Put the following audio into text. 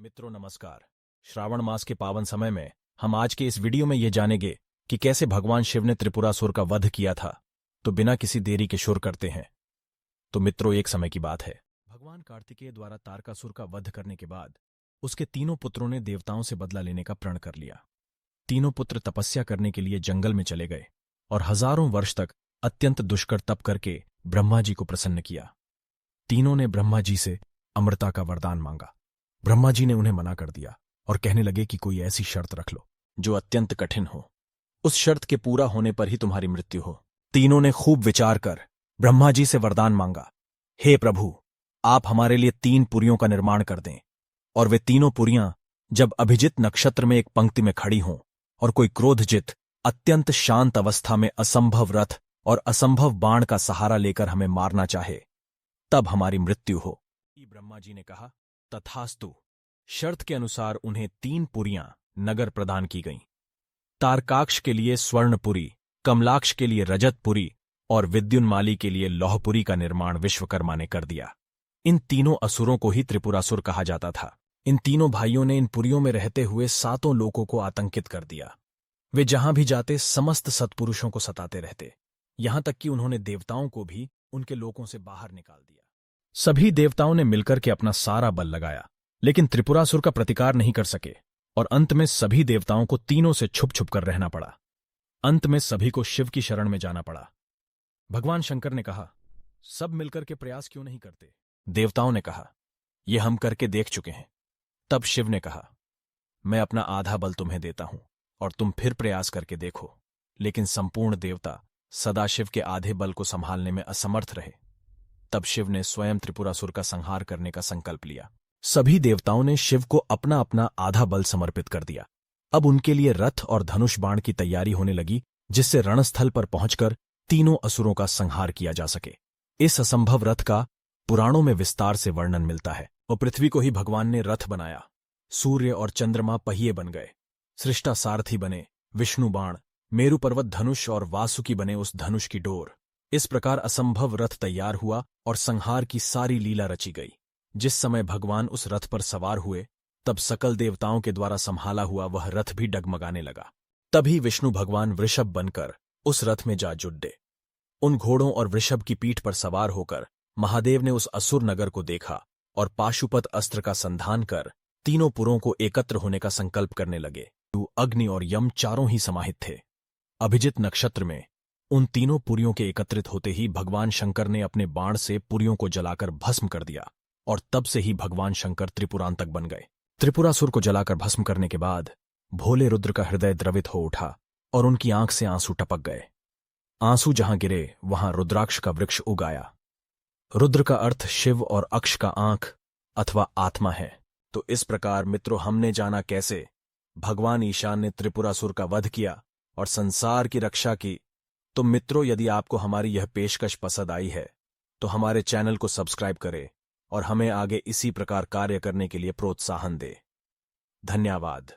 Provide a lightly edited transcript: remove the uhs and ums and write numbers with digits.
मित्रों नमस्कार। श्रावण मास के पावन समय में हम आज के इस वीडियो में ये जानेंगे कि कैसे भगवान शिव ने त्रिपुरासुर का वध किया था। तो बिना किसी देरी के शुरू करते हैं। तो मित्रों, एक समय की बात है, भगवान कार्तिकेय द्वारा तारकासुर का वध करने के बाद उसके तीनों पुत्रों ने देवताओं से बदला लेने का प्रण कर लिया। तीनों पुत्र तपस्या करने के लिए जंगल में चले गए और हजारों वर्ष तक अत्यंत दुष्कर तप करके ब्रह्मा जी को प्रसन्न किया। तीनों ने ब्रह्मा जी से अमरता का वरदान मांगा। ब्रह्मा जी ने उन्हें मना कर दिया और कहने लगे कि कोई ऐसी शर्त रख लो जो अत्यंत कठिन हो। उस शर्त के पूरा होने पर ही तुम्हारी मृत्यु हो। तीनों ने खूब विचार कर ब्रह्मा जी से वरदान मांगा, हे प्रभु, आप हमारे लिए 3 पुरियों का निर्माण कर दें, और वे तीनों पुरियां जब अभिजित नक्षत्र में एक पंक्ति में खड़ी हों और कोई क्रोधजित अत्यंत शांत अवस्था में असंभव रथ और असंभव बाण का सहारा लेकर हमें मारना चाहे, तब हमारी मृत्यु हो। ब्रह्मा जी ने कहा, तथास्तु। शर्त के अनुसार उन्हें 3 पुरियां नगर प्रदान की गईं। तारकाक्ष के लिए स्वर्णपुरी, कमलाक्ष के लिए रजतपुरी और विद्युन्माली के लिए लौहपुरी का निर्माण विश्वकर्मा ने कर दिया। इन तीनों असुरों को ही त्रिपुरासुर कहा जाता था। इन तीनों भाइयों ने इन पुरियों में रहते हुए 7 लोकों को आतंकित कर दिया। वे जहां भी जाते समस्त सत्पुरुषों को सताते रहते, यहां तक कि उन्होंने देवताओं को भी उनके लोकों से बाहर निकाल दिया। सभी देवताओं ने मिलकर के अपना सारा बल लगाया, लेकिन त्रिपुरासुर का प्रतिकार नहीं कर सके और अंत में सभी देवताओं को तीनों से छुप छुप कर रहना पड़ा। अंत में सभी को शिव की शरण में जाना पड़ा। भगवान शंकर ने कहा, सब मिलकर के प्रयास क्यों नहीं करते? देवताओं ने कहा, यह हम करके देख चुके हैं। तब शिव ने कहा, मैं अपना आधा बल तुम्हें देता हूं और तुम फिर प्रयास करके देखो। लेकिन संपूर्ण देवता सदाशिव के आधे बल को संभालने में असमर्थ रहे। तब शिव ने स्वयं त्रिपुरासुर का संहार करने का संकल्प लिया। सभी देवताओं ने शिव को अपना अपना आधा बल समर्पित कर दिया। अब उनके लिए रथ और धनुष बाण की तैयारी होने लगी, जिससे रणस्थल पर पहुंचकर तीनों असुरों का संहार किया जा सके। इस असंभव रथ का पुराणों में विस्तार से वर्णन मिलता है। और पृथ्वी को ही भगवान ने रथ बनाया। सूर्य और चंद्रमा पहिए बन गए, सृष्टा सारथी बने, विष्णु बाण, मेरु पर्वत धनुष और वासुकी बने उस धनुष की डोर। इस प्रकार असंभव रथ तैयार हुआ और संहार की सारी लीला रची गई। जिस समय भगवान उस रथ पर सवार हुए, तब सकल देवताओं के द्वारा संभाला हुआ वह रथ भी डगमगाने लगा। तभी विष्णु भगवान वृषभ बनकर उस रथ में जा जुटे। उन घोड़ों और वृषभ की पीठ पर सवार होकर महादेव ने उस असुर नगर को देखा और पाशुपत अस्त्र का संधान कर तीनों पुरों को एकत्र होने का संकल्प करने लगे। अग्नि और यम चारों ही समाहित थे। अभिजित नक्षत्र में उन तीनों पुरियों के एकत्रित होते ही भगवान शंकर ने अपने बाण से पुरियों को जलाकर भस्म कर दिया और तब से ही भगवान शंकर त्रिपुरांतक बन गए। त्रिपुरासुर को जलाकर भस्म करने के बाद भोले रुद्र का हृदय द्रवित हो उठा और उनकी आंख से आंसू टपक गए। आंसू जहां गिरे वहां रुद्राक्ष का वृक्ष उग आया। रुद्र का अर्थ शिव और अक्ष का आंख अथवा आत्मा है। तो इस प्रकार मित्रों, हमने जाना कैसे भगवान ईशान ने त्रिपुरासुर का वध किया और संसार की रक्षा की। तो मित्रों, यदि आपको हमारी यह पेशकश पसंद आई है तो हमारे चैनल को सब्सक्राइब करें और हमें आगे इसी प्रकार कार्य करने के लिए प्रोत्साहन दें। धन्यवाद।